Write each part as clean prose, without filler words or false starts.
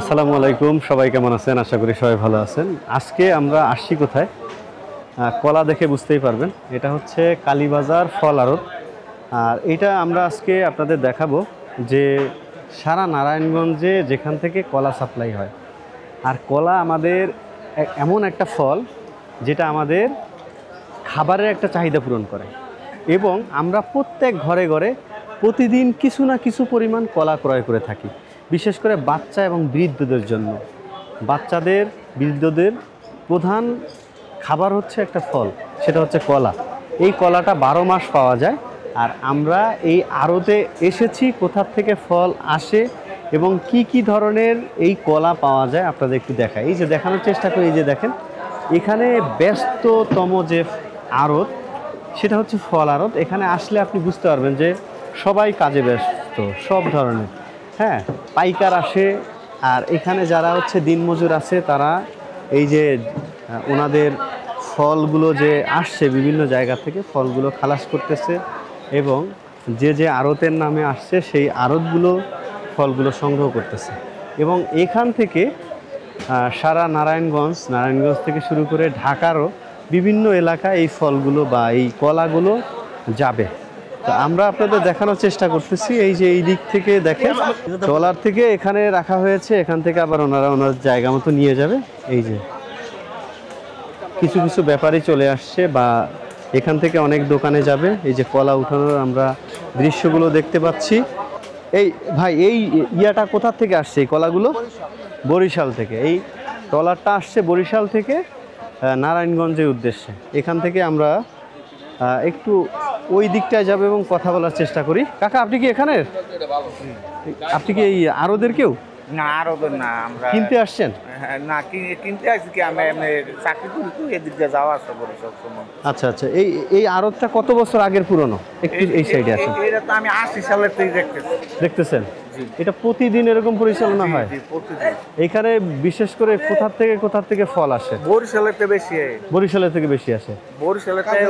আসসালামু আলাইকুম, সবাই কেমন আছেন? আশা করি সবাই ভালো আছেন। আজকে আমরা আসছি কোথায়? কলা দেখে বুঝতেই পারবেন, এটা হচ্ছে কালীবাজার ফল আড়ত। আর এটা আমরা আজকে আপনাদের দেখাবো যে সারা নারায়ণগঞ্জে যেখান থেকে কলা সাপ্লাই হয়। আর কলা আমাদের এমন একটা ফল যেটা আমাদের খাবারের একটা চাহিদা পূরণ করে, এবং আমরা প্রত্যেক ঘরে ঘরে প্রতিদিন কিছু না কিছু পরিমাণ কলা ক্রয় করে থাকি, বিশেষ করে বাচ্চা এবং বৃদ্ধদের জন্য। বাচ্চাদের, বৃদ্ধদের প্রধান খাবার হচ্ছে একটা ফল, সেটা হচ্ছে কলা। এই কলাটা 12 মাস পাওয়া যায়। আর আমরা এই আড়তে এসেছি কোথা থেকে ফল আসে এবং কি কি ধরনের এই কলা পাওয়া যায় আপনাদের একটু দেখাই। এই যে দেখানোর চেষ্টা করি, এই যে দেখেন এখানে ব্যস্ততম যে আড়ত, সেটা হচ্ছে ফল আড়ত। এখানে আসলে আপনি বুঝতে পারবেন যে সবাই কাজে ব্যস্ত, সব ধরনের। হ্যাঁ, পাইকার আসে, আর এখানে যারা হচ্ছে দিনমজুর আছে তারা এই যে ওনাদের ফলগুলো যে আসছে বিভিন্ন জায়গা থেকে, ফলগুলো খালাস করতেছে, এবং যে যে আড়তের নামে আসছে সেই আড়তগুলো ফলগুলো সংগ্রহ করতেছে। এবং এখান থেকে সারা নারায়ণগঞ্জ থেকে শুরু করে ঢাকারও বিভিন্ন এলাকায় এই ফলগুলো বা এই কলাগুলো যাবে। তো আমরা আপনাদের দেখানোর চেষ্টা করতেছি। এই যে এই দিক থেকে দেখেন, ট্রলার থেকে এখানে রাখা হয়েছে, এখান থেকে আবার ওনার জায়গা মতো নিয়ে যাবে। এই যে কিছু কিছু ব্যাপারী চলে আসছে, বা এখান থেকে অনেক দোকানে যাবে। এই যে কলা উঠানোর আমরা দৃশ্যগুলো দেখতে পাচ্ছি। এই ভাই, এই ইয়াটা কোথা থেকে আসছে এই কলাগুলো? বরিশাল থেকে। এই ট্রলারটা আসছে বরিশাল থেকে নারায়ণগঞ্জের উদ্দেশ্যে। এখান থেকে আমরা একটু ওই দিকটায় যাবো এবং কথা বলার চেষ্টা করি। কাকা, আপনি কি এখানের? আপনি কি এই আরদের কেউ? না, আরদের না, আমরা কিনতে আসছেন? না, কিনতে আসছি কি, আমি চাকরি করি তো, এদিক দিয়ে যাওয়া আসা করি সবসময়। আচ্ছা আচ্ছা, এই আড়তটা কত বছর আগের পুরনো? একটু এই সাইডে আসেন। এটা তো আমি 80 সালের থেকে দেখতেছেন এটা প্রতিদিন এরকম পরিচালনা হয়? প্রতিদিন। এখানে বিশেষ করে কোথা থেকে ফল আসে? বরিশালের থেকে বেশি। বরিশালের থেকে বেশি আসে? বরিশালের থেকে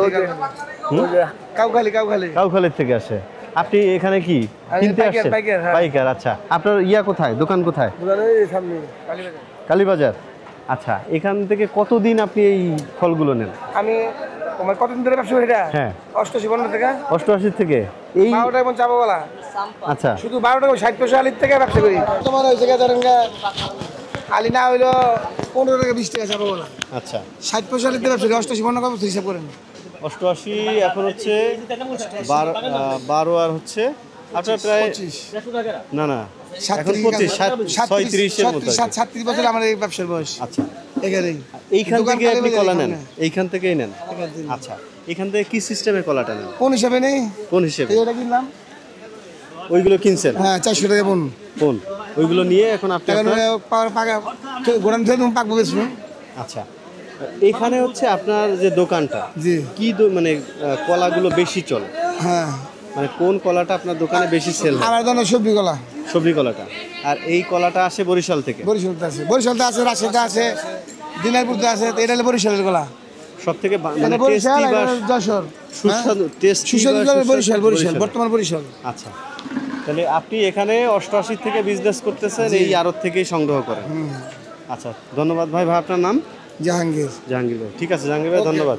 কাউখালীর থেকে আসে। আপনি এখানে কি কিনতে আসছেন? পাইকার। আচ্ছা, আপনার ইয়া কোথায়, দোকান কোথায়? কালীবাজার। আচ্ছা, এখান থেকে কতদিন আপনি এই ফলগুলো নেন? আমি কতদিন ধরে ব্যবসা করি? হ্যাঁ, 88 থেকে। 88 থেকে এই 12টা এবং চাপাওয়ালা। আচ্ছা, শুধু 12টা 60 পয়সা আলির থেকে ব্যবসা করি। তোমার ওই জায়গায় ধরেন আলি না হইলো 15 টাকা 20 টাকা চাপাওয়ালা। আচ্ছা, 60 পয়সা আলির ব্যবসা করি। 88 কত হিসাব করেন? 88 এখন হচ্ছে 12 আর হচ্ছে আপনার প্রায় 25। না না, এখন 25, 36 এর মতো। 37 বছর আমার এই ব্যবসার বয়স। আচ্ছা, এখানেই এইখান থেকে আপনি কলা নেন? এইখান থেকেই নেন? আচ্ছা, এখান থেকে কি সিস্টেমে কলাটা নেন? কোন হিসাবে নেই? কোন হিসেবে? এটা কিনলাম। ওইগুলো কিনছেন? হ্যাঁ, 400 টাকা পণ। ওইগুলো নিয়ে এখন আপনি গোড়ান থেকে তুমি পাকবো বেশি। আচ্ছা, এখানে হচ্ছে আপনার যে দোকানটা, জি, কি মানে কলাগুলো বেশি চলে? হ্যাঁ, মানে কোন কলাটা আপনার দোকানে বেশি সেল হয়? আমার দোকানে সবজি কলাটা। আর এই কলাটা আসে বরিশাল থেকে? বরিশালতে আছে, রাজশাহীতে আছে, দিনাজপুরতে আছে। এটা হলো বরিশালের কলা। সব থেকে মানে বরিশাল, যশোর সুস্বাদু, বরিশাল বর্তমান বরিশাল। আচ্ছা, তাহলে আপনি এখানে 88 থেকে বিজনেস করতেছেন, এই আড়ত থেকেই সংগ্রহ করেন? আচ্ছা, ধন্যবাদ ভাই। আপনার নাম? জাহাঙ্গীর ভাই। ঠিক আছে জাহাঙ্গীর ভাই, ধন্যবাদ।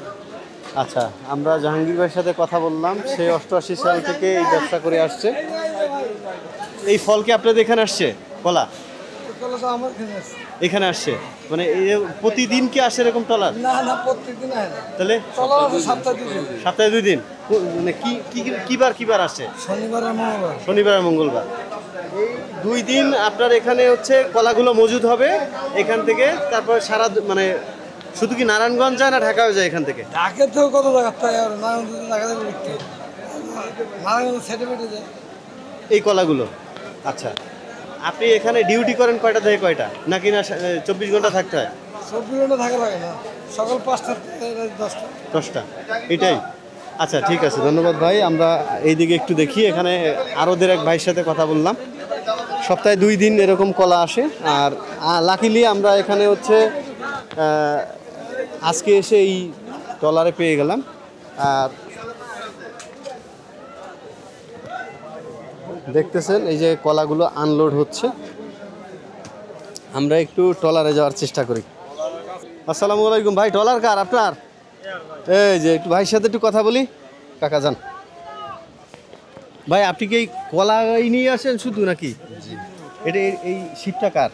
আচ্ছা, আমরা জাহাঙ্গীর ভাইয়ের সাথে কথা বললাম। সে 88 সাল থেকে এই ব্যবসা করে আসছে। এই ফল কি আপনাদের এখানে আসছে? কলা এখানে আসছে মানে প্রতিদিন কি আসে এরকম ট্রলার? না, প্রত্যেকদিন আসে। তাহলে সপ্তাহে 2 দিন? মানে কিবার আসে? শনিবার আর মঙ্গলবার। এই 2 দিন আপনার এখানে হচ্ছে কলাগুলো মজুদ হবে এখান থেকে। তারপর সারা মানে শুধু কি নারায়ণগঞ্জ যায় না ঢাকাও যায় এখান থেকে? ঢাকা তো কত জায়গা এই কলাগুলো। আচ্ছা, আপনি এখানে ডিউটি করেন কয়টা থেকে কয়টা, নাকি না 24 ঘন্টা থাকতে হয়? 24 ঘন্টা থাকা লাগে না, সকাল 5টা 10টা, এটাই। আচ্ছা, ঠিক আছে, ধন্যবাদ ভাই। আমরা এইদিকে একটু দেখি। এখানে আরদের এক ভাইয়ের সাথে কথা বললাম। সপ্তাহে 2 দিন এরকম কলা আসে। আর লাকিলি আমরা এখানে হচ্ছে আজকে এসে এই ট্রলারে পেয়ে গেলাম। আর দেখতেছেন এই যে কলাগুলো আনলোড হচ্ছে। আমরা একটু ট্রলারে যাওয়ার চেষ্টা করি। আসসালামু আলাইকুম ভাই, ট্রলার কার আপনার? এই যে একটু ভাইয়ের সাথে একটু কথা বলি। কাকা যান ভাই, আপনি কি এই কলাই নিয়ে আসেন শুধু নাকি? জি, এটা এই শিপটা কার?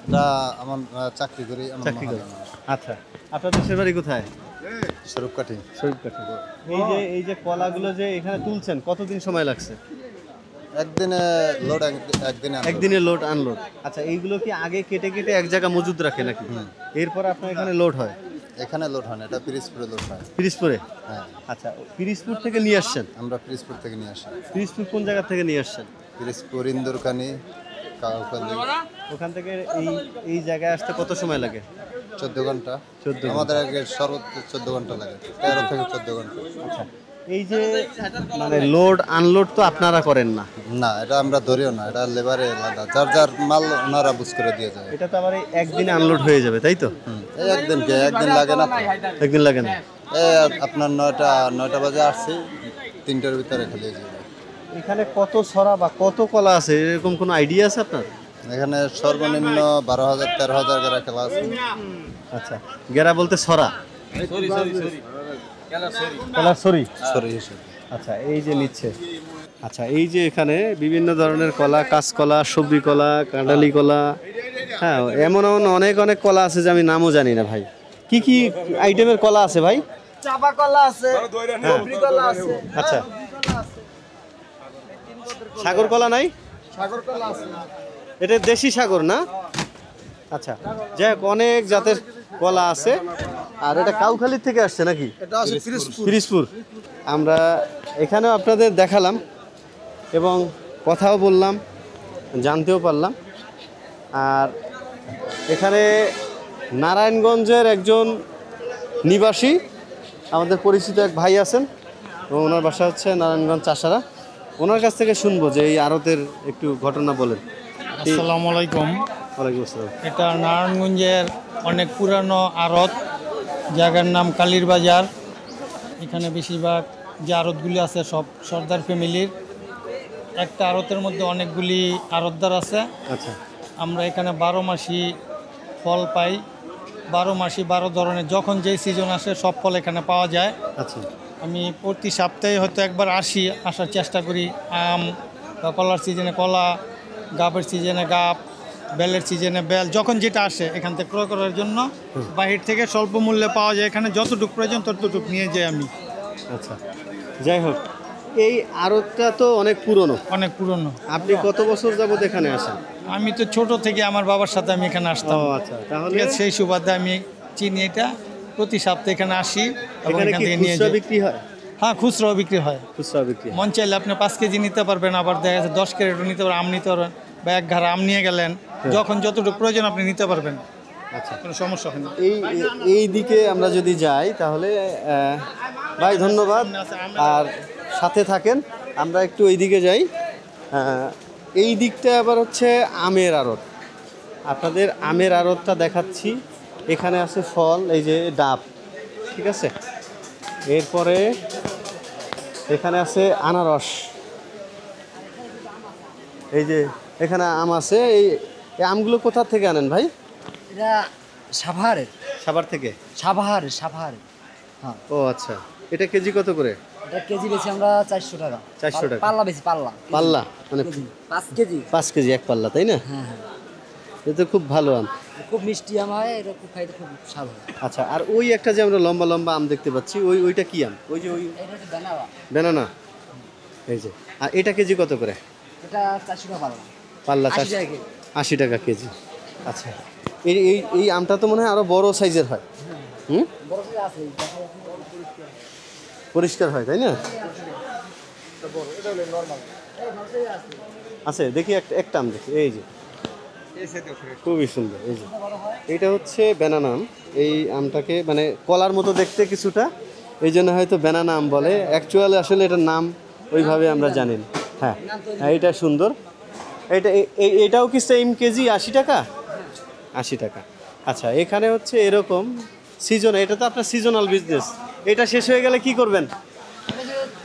এটা আমার চাকরি করি, চাকরি করে। আচ্ছা, আপনার দেশের বাড়ি কোথায়? স্বরূপকাঠি। শরীফকাঠি। এই যে কলাগুলো যে এখানে তুলছেন, কতদিন সময় লাগছে? একদিনে লোড, একদিনে একদিনে লোড আনলোড। আচ্ছা, এইগুলো কি আগে কেটে কেটে এক জায়গা মজুদ রাখে নাকি? এরপর আপনার এখানে লোড হয়? এখানে লোড হয় না, এটা পিরিজপুরে লোড হয়। পিরিজপুরে? হ্যাঁ, আচ্ছা, পিরিজপুর থেকে নিয়ে আসছেন? আমরা পিরিজপুর থেকে নিয়ে আসি। পিরিজপুর কোন জায়গা থেকে নিয়ে আসছেন? পিরিজপুর, ইন্দুরকানি, কাউকালি। ওখান থেকে এই জায়গায় আসতে কত সময় লাগে? 14 ঘন্টা। 14 ঘন্টা। আমাদের আগে সর্বোচ্চ 14 ঘন্টা লাগে, 13 থেকে 14 ঘন্টা। আচ্ছা, এই যে মানে লোড আনলোড তো আপনারা করেন না? না, এটা আমরা ধরিও না, এটা লেবারে আলাদা, যার যার মাল ওনারা বুঝ করে দিয়ে যায়। এটা তো আবার এই একদিনে আনলোড হয়ে যাবে, তাই তো? এই একদিন লাগে না তো। একদিন লাগে না? এই আপনার 9টা বাজে আসছি, 3টার ভিতরে খালি যাবে। এখানে কত ছড়া বা কত কলা আছে এরকম কোনো আইডিয়া আছে আপনার? এখানে সর্বনিম্ন 12,000 13,000 করে খেলা আছে। আচ্ছা, গেরা বলতে ছড়া? কলা সরি। সরি হিসেবে। আচ্ছা, এই যে নিচ্ছে। আচ্ছা, এই যে এখানে বিভিন্ন ধরনের কলা, কাঁচকলা, সবজি কলা, কাঁঠালি কলা, হ্যাঁ এমন অনেক অনেক কলা আছে যে আমি নামও জানি না ভাই। কি কি আইটেমের কলা আছে ভাই? চাপা কলা আছে, কুবরি কলা আছে, আচ্ছা, সাগর কলা নাই? সাগর কলা আছে। এটা দেশি সাগর না? আচ্ছা, যাই হোক, অনেক জাতের কলা আছে। আর এটা কাউখালী থেকে আসছে নাকি? এটা আছে পিরিজপুর। পিরিজপুর। আমরা এখানেও আপনাদের দেখালাম এবং কথাও বললাম, জানতেও পারলাম। আর এখানে নারায়ণগঞ্জের একজন নিবাসী, আমাদের পরিচিত এক ভাই আছেন এবং ওনার বাসা হচ্ছে নারায়ণগঞ্জ চাষারা। ওনার কাছ থেকে শুনবো যে এই আড়তের একটু ঘটনা বলেন। আসসালামু আলাইকুম। ওয়ালাইকুম আসসালাম। এটা নারায়ণগঞ্জের অনেক পুরানো আড়ত, জায়গার নাম কালীর বাজার। এখানে বেশিরভাগ যে আড়তগুলি আছে সব সর্দার ফ্যামিলির। একটা আড়তের মধ্যে অনেকগুলি আড়তদার আছে। আচ্ছা, আমরা এখানে 12 মাসই ফল পাই। 12 মাসই 12 ধরনের, যখন যেই সিজন আসে সব ফল এখানে পাওয়া যায়। আচ্ছা, আমি প্রতি সপ্তাহে হয়তো একবার আসার চেষ্টা করি। আম বা কলার সিজনে কলা, গাবের সিজনে গাব, বেলের সিজনে বেল, যখন যেটা আসে এখান থেকে ক্রয় করার জন্য বাহির থেকে স্বল্প মূল্যে পাওয়া যায়। এখানে যতটুকু প্রয়োজন ততটুকু নিয়ে যাই আমি। আচ্ছা, যাই হোক, এই আড়তটা তো অনেক পুরনো। অনেক পুরনো। আপনি কত বছর যাবত এখানে আসেন? আমি তো ছোট থেকে আমার বাবার সাথে আমি এখানে আসতাম। ও আচ্ছা, তাহলে ঠিক আছে, সেই সুবাদে আমি চিনি এটা। প্রতি সপ্তাহে এখানে আসি এবং এখানে এখান কি থেকে নিয়ে খুচরা যাই। বিক্রি হয়? হ্যাঁ, খুচরাও বিক্রি হয়। খুচরা বিক্রি হয়। মন চাইলে আপনি 5 কেজি নিতে পারবেন, আবার দেখা যাচ্ছে 10 ক্যারেটও নিতে পারবেন, আম নিতে পারবেন, বা এক ঘাড়া আম নিয়ে গেলেন, যখন যতটুকু প্রয়োজন আপনি নিতে পারবেন, আচ্ছা, কোনো সমস্যা হয় না। এই দিকে আমরা যদি যাই তাহলে ভাই ধন্যবাদ, আর সাথে থাকেন। আমরা একটু এই দিকে যাই। এই দিকটা আবার হচ্ছে আমের আড়ত। আপনাদের আমের আড়তটা দেখাচ্ছি। এখানে আছে ফল, এই যে ডাব, ঠিক আছে। এরপরে এখানে আছে আনারস, এই যে এখানে আম আছে। এই আমগুলো কোথা থেকে আনেন ভাই? এটা সাভারের। সাভার থেকে? সাভারের। হ্যাঁ, ও আচ্ছা, এটা কেজি কত করে? এটা কেজি বেশি আমরা 400 টাকা। 400 টাকা? পাল্লা বেশি, পাল্লা। পাল্লা মানে 5 কেজি। 5 কেজি এক পাল্লা, তাই না? হ্যাঁ হ্যাঁ, এটা তো খুব ভালো আম। খুব মিষ্টি আম হয়, এটা খুব খাইতে খুব স্বাদ হয়। আচ্ছা, আর ওই একটা যে আমরা লম্বা লম্বা আম দেখতে পাচ্ছি, ওইটা কি আম? ওই যে এটা হচ্ছে দানাওয়া। বেনানা, এই যে। আর এটা কেজি কত করে? এটা 400 টাকা পাল্লা। পাল্লা 80 টাকা কেজি। 80 টাকা কেজি। আচ্ছা, এই এই এই আমটা তো মনে হয় আরো বড় সাইজের হয়। হুম, বড় করে আছে, পরিষ্কার হয়, তাই না? আছে, দেখি একটা আম দেখি, এই যে খুবই সুন্দর। এই যে এইটা হচ্ছে ব্যানানা আম। এই আমটাকে মানে কলার মতো দেখতে কিছুটা, এই জন্য হয়তো ব্যানানা আম বলে। অ্যাকচুয়ালি আসলে এটার নাম ওইভাবে আমরা জানি না। হ্যাঁ, এইটা সুন্দর। এটাও কি সেম কেজি 80 টাকা? 80 টাকা। আচ্ছা, এখানে হচ্ছে এরকম সিজন, এটা তো আপনার সিজনাল বিজনেস। এটা শেষ হয়ে গেলে কি করবেন?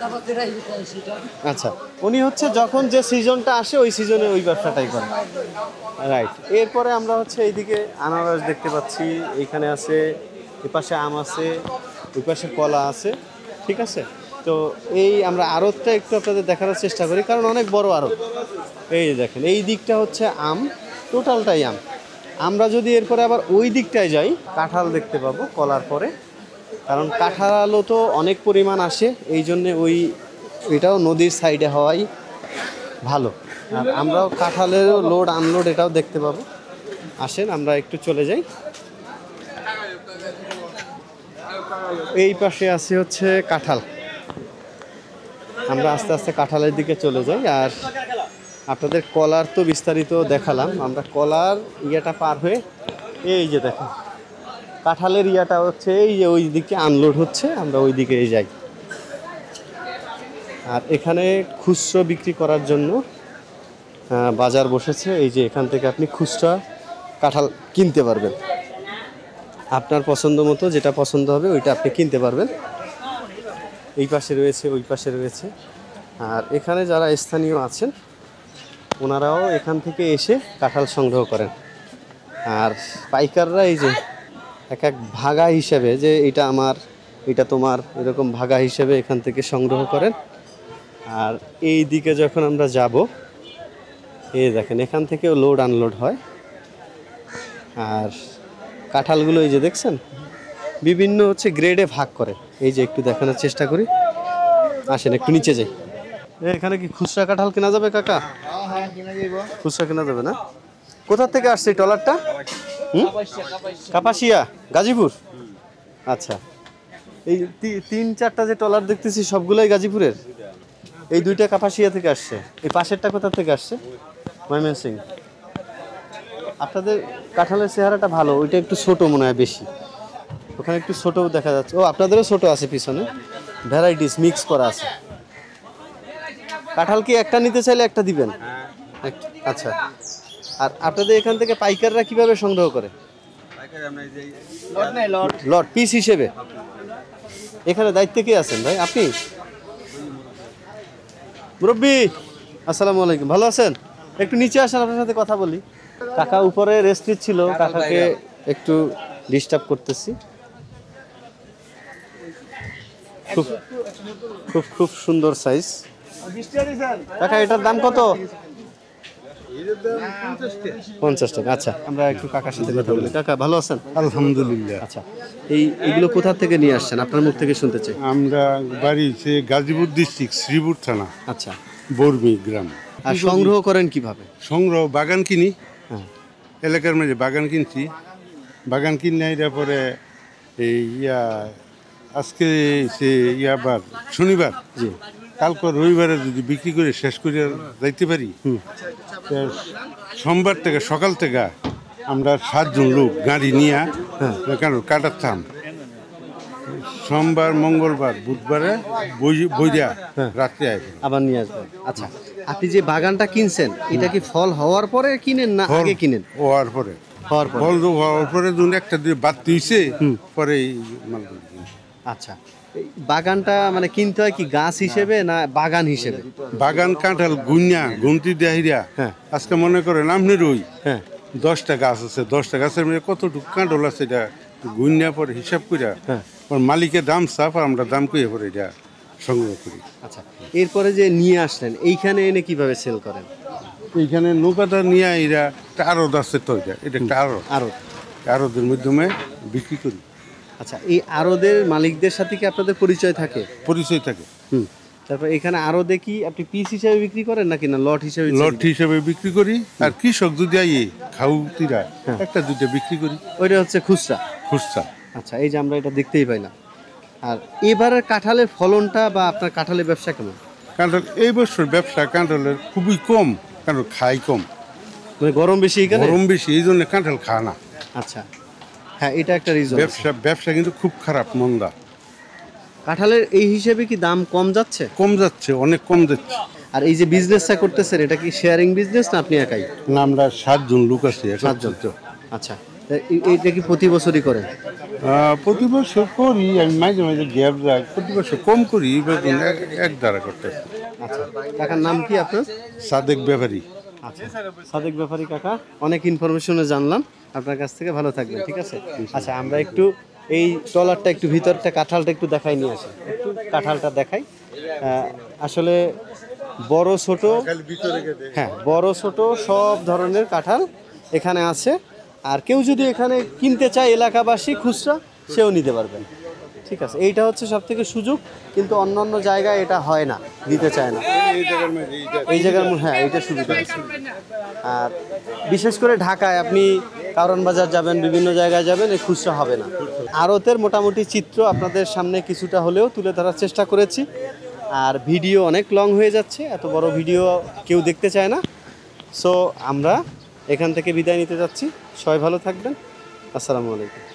তারপর সেটা আচ্ছা, উনি হচ্ছে যখন যে সিজনটা আসে ওই সিজনে ওই ব্যবসাটাই করেন। রাইট। এরপরে আমরা হচ্ছে এইদিকে আনারস দেখতে পাচ্ছি, এইখানে আছে, এপাশে আম আছে, ওই পাশে কলা আছে, ঠিক আছে। তো এই আমরা আড়তটা একটু আপনাদের দেখানোর চেষ্টা করি, কারণ অনেক বড় আড়ত। এই দেখেন, এই দিকটা হচ্ছে আম, টোটালটাই আম। আমরা যদি এরপরে আবার ওই দিকটায় যাই, কাঁঠাল দেখতে পাবো কলার পরে, কারণ কাঁঠালও তো অনেক পরিমাণ আসে, এই জন্যে এটাও নদীর সাইডে হওয়াই ভালো। আর আমরাও কাঁঠালেরও লোড আনলোড এটাও দেখতে পাবো। আসেন আমরা একটু চলে যাই। এই পাশে আছে হচ্ছে কাঁঠাল, আমরা আস্তে আস্তে কাঁঠালের দিকে চলে যাই। আর আপনাদের কলার তো বিস্তারিত দেখালাম, আমরা কলার ইয়াটা পার হয়ে এই যে দেখেন কাঁঠালের ইয়াটা হচ্ছে এই যে ওই দিকে আনলোড হচ্ছে, আমরা ওই দিকে যাই। আর এখানে খুচরো বিক্রি করার জন্য বাজার বসেছে, এই যে এখান থেকে আপনি খুচরা কাঁঠাল কিনতে পারবেন, আপনার পছন্দ মতো যেটা পছন্দ হবে ওইটা আপনি কিনতে পারবেন। এই পাশে রয়েছে, ওই পাশে রয়েছে। আর এখানে যারা স্থানীয় আছেন ওনারাও এখান থেকে এসে কাঁঠাল সংগ্রহ করেন। আর পাইকাররা এই যে এক এক ভাগা হিসেবে, যে এটা আমার, এটা তোমার, এরকম ভাগা হিসেবে এখান থেকে সংগ্রহ করেন। আর এই দিকে যখন আমরা যাব, এই দেখেন এখান থেকেও লোড আনলোড হয়। আর কাঁঠালগুলো এই যে দেখছেন বিভিন্ন হচ্ছে গ্রেডে ভাগ করে, এই যে একটু দেখানোর চেষ্টা করি। আসেন একটু নিচে যাই। এখানে কি খুচরা কাঁঠাল কেনা যাবে কাকা? খুচরা কেনা যাবে না? কোথা থেকে আসছে এই ট্রলারটা? কাপাসিয়া, গাজীপুর। আচ্ছা, এই 3-4টা যে ট্রলার দেখতেছি সবগুলোই গাজীপুরের? এই 2টা কাপাসিয়া থেকে আসছে। এই পাশেরটা কোথা থেকে আসছে? ময়মনসিংহ। আপনাদের কাঁঠালের চেহারাটা ভালো, ওইটা একটু ছোট মনে হয় বেশি, ওখানে একটু ছোটও দেখা যাচ্ছে। ও আপনাদেরও ছোট আছে পিছনে, ভ্যারাইটিস মিক্স করা আছে। কাঁঠাল কি একটা নিতে চাইলে একটা দিবেন? আচ্ছা। আর আপনাদের এখান থেকে পাইকাররা কিভাবে সংগ্রহ করে? লট পিস হিসেবে। এখানে দায়িত্বে কে আছেন ভাই? আপনি? মুরব্বি আসসালামু আলাইকুম, ভালো আছেন? একটু নিচে আসেন, আপনার সাথে কথা বলি। কাকা উপরে রেস্ট ছিল, কাকাকে একটু ডিস্টার্ব করতেছি। খুব খুব খুব সুন্দর সাইজ। কাকা এটার দাম কত? 50 টাকা। আচ্ছা, আমরা একটু কাকার সাথে কথা বলি। কাকা ভালো আছেন? আলহামদুলিল্লাহ। আচ্ছা, এইগুলো কোথা থেকে নিয়ে আসছেন? আপনার মুখ থেকে শুনতে চাই। আমরা বাড়ি হচ্ছে গাজীপুর ডিস্ট্রিক্ট শ্রীপুর থানা, আচ্ছা। বর্মি গ্রাম। আর সংগ্রহ করেন কিভাবে? সংগ্রহ বাগান কিনি, হ্যাঁ। এলাকার মাঝে বাগান কিনছি। বাগান কিনে এটা পরে এই আজকে সে বার শনিবার, জি। কালকে রবিবারে যদি বিক্রি করে শেষ করে যাইতে পারি, তো সোমবার থেকে সকাল থেকে আমরা 7 জন লোক গাড়ি নিয়ে কেন কাটাতাম, সোমবার, মঙ্গলবার, বুধবারে বইরা রাত্রে আবার নিয়ে আসবেন। আচ্ছা, আপনি যে বাগানটা কিনছেন এটা কি ফল হওয়ার পরে কিনেন না আগে কিনেন? হওয়ার পরে। হওয়ার পরে। ফল হওয়ার পরে যখন একটা দুই বাদ দিয়েছে পরে এই মালগুলো কিনছি। আচ্ছা, এই বাগানটা মানে কিনতে হয় কি গাছ হিসেবে না বাগান হিসেবে? বাগান কাঁঠাল গুন্যা গুনতি দেহিরা, হ্যাঁ। আজকে মনে করেন আপনার ওই হ্যাঁ 10টা গাছ আছে, 10টা গাছের মধ্যে কতটুকু কাঁঠাল আছে এটা গুন্যা পরে হিসাব করে মালিকের দাম চাপ, আর আমরা দাম কইয়ে পরে এটা সংগ্রহ করি। আচ্ছা, এরপরে যে নিয়ে আসলেন এইখানে এনে কিভাবে সেল করেন? এইখানে নৌকাটা নিয়ে এরা একটা আড়ত আছে, তো এটা একটা আড়ত, আড়তের মাধ্যমে বিক্রি করি। আচ্ছা, এই আড়তের মালিকদের সাথে কি আপনাদের পরিচয় থাকে? পরিচয় থাকে। তারপর এখানে আড়তে কি আপনি পিস হিসাবে বিক্রি করেন নাকি না লট হিসাবে? লট হিসাবে বিক্রি করি, আর কৃষক যদি আইয়ে খাউতিরা একটা দুইটা বিক্রি করি। ওইটা হচ্ছে খুচরা। খুচরা। আচ্ছা, এই যে আমরা এটা দেখতেই পাইলাম। আর এবারের কাঁঠালের ফলনটা বা আপনার কাঁঠালের ব্যবসা কেমন? কাঁঠাল এই বছর ব্যবসা কাঁঠালের খুবই কম, কারণ খাই কম, মানে গরম বেশি। এখানে গরম বেশি, এই জন্য কাঁঠাল খায় না। আচ্ছা, হ্যাঁ এটা একটা রিজন। ব্যবসা কিন্তু খুব খারাপ, মন্দা। কাঁঠালের এই হিসেবে কি দাম কম যাচ্ছে? কম যাচ্ছে, অনেক কম যাচ্ছে। আর এই যে বিজনেসটা করতেছেন এটা কি শেয়ারিং বিজনেস না আপনি একাই? না, আমরা 7 জন লোক আছি। 7 জন। আচ্ছা, এইটা কি প্রতি বছরই করেন? প্রতি বছর করি আমি, মাঝে মাঝে গ্যাপ রাখ, প্রতি বছর কম করি, বেতন এক দ্বারা করতেছি। আচ্ছা, কাকার নাম কি আপনার? সাদেক ব্যাপারী। আচ্ছা, সাদেক ব্যাপারী কাকা, অনেক ইনফরমেশনে জানলাম আপনার কাছ থেকে। ভালো থাকবেন, ঠিক আছে? আচ্ছা, আমরা একটু এই ট্রলারটা একটু ভিতরটা কাঁঠালটা একটু দেখাই নিয়ে আসি, একটু কাঁঠালটা দেখাই। আসলে বড় ছোট, হ্যাঁ বড় ছোট সব ধরনের কাঁঠাল এখানে আছে। আর কেউ যদি এখানে কিনতে চায় এলাকাবাসী খুচরা, সেও নিতে পারবেন, ঠিক আছে? এইটা হচ্ছে সব থেকে সুযোগ, কিন্তু অন্য অন্য জায়গায় এটা হয় না, দিতে চায় না। এই জায়গার হ্যাঁ এইটা সুবিধা আছে। আর বিশেষ করে ঢাকায় আপনি কারণ বাজার যাবেন, বিভিন্ন জায়গায় যাবেন, এই খুচরা হবে না। আড়তের মোটামুটি চিত্র আপনাদের সামনে কিছুটা হলেও তুলে ধরার চেষ্টা করেছি। আর ভিডিও অনেক লং হয়ে যাচ্ছে, এত বড় ভিডিও কেউ দেখতে চায় না। সো আমরা এখান থেকে বিদায় নিতে যাচ্ছি। সবাই ভালো থাকবেন। আসসালামু আলাইকুম।